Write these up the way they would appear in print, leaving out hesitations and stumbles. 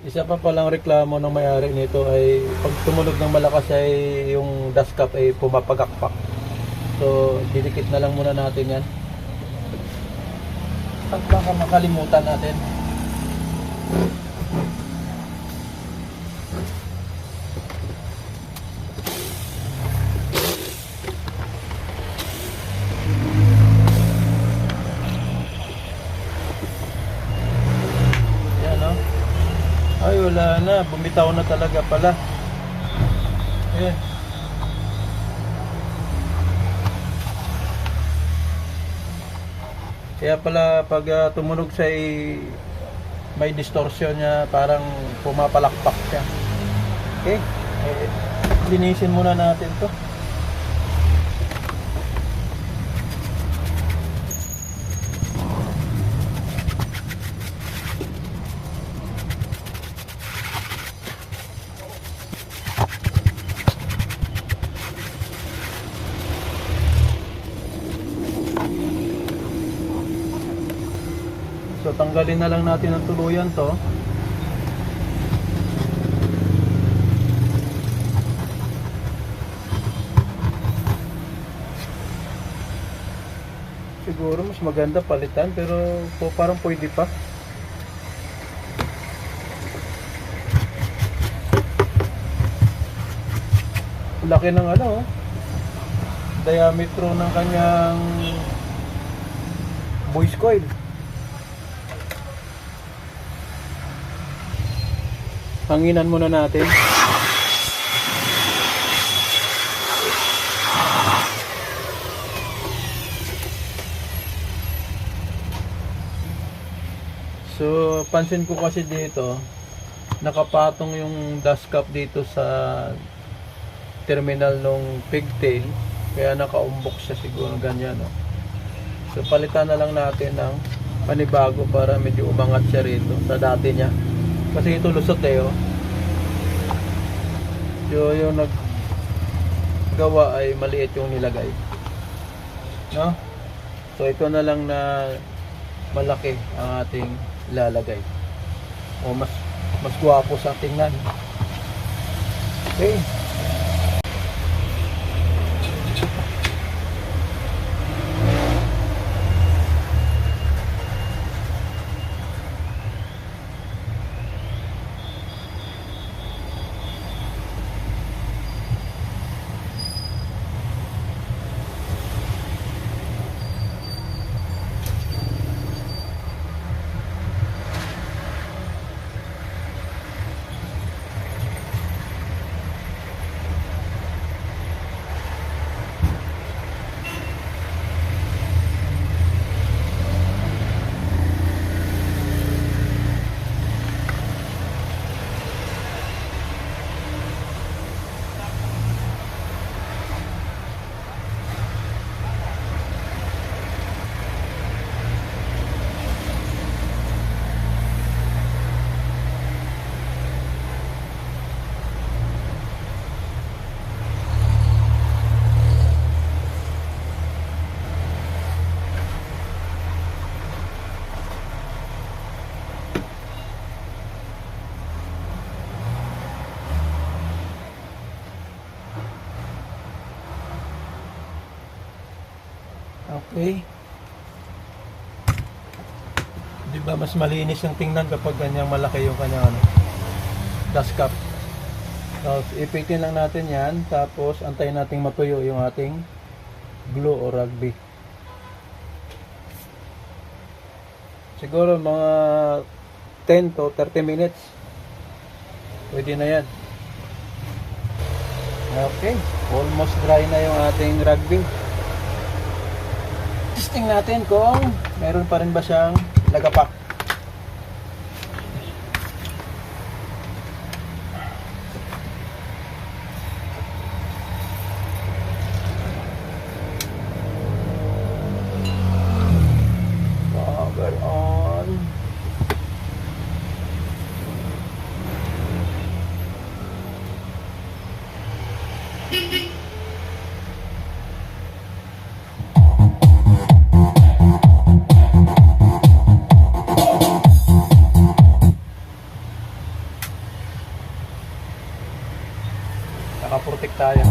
Isa pa palang reklamo ng may-ari nito ay pag tumunog ng malakas ay yung dust cap ay pumapagakpak. So, didikit na lang muna natin yan. At baka makalimutan natin. Ay, wala na. Bumitaw na talaga pala. Ayan. Kaya pala pag tumunog siya may distortion niya, parang pumapalakpak siya. Okay? Linisin muna natin to. So tanggalin na lang natin ang tuluyan to. Siguro mas maganda palitan, pero parang pwede pa. Laki ng diametro ng kanyang voice coil. Hanginan muna natin. So, pansin ko kasi dito, nakapatong yung dust cap dito sa terminal ng pigtail, kaya nakaumbok siya siguro ganyan, no? So, palitan na lang natin ng panibago para medyo umangat siya rito sa dati niya. Kasi ito lusot oh. So, yung naggawa ay maliit yung nilagay. No? So, ito na lang na malaki ang ating ilalagay. O mas gwapo sa tingnan. Okay. Okay. Di ba mas malinis yung tingnan kapag ganyang malaki yung kanyang dust cap. Tapos ipitin lang natin yan, tapos antayin nating matuyo yung ating glue o rugby. Siguro mga 10 to 30 minutes. Pwede na yan. Okay, almost dry na yung ating rugby. Testing natin kung meron pa rin ba siyang lagapak. Power on. nakaprotect tayo.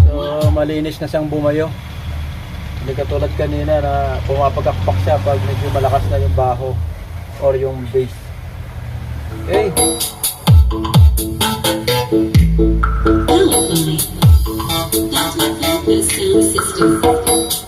So malinis na siyang bumayo. Hindi katulad kanina na pumapagakpak siya pag medyo malakas na yung baho or yung bass. Okay. Hello, Data Focus Sound System.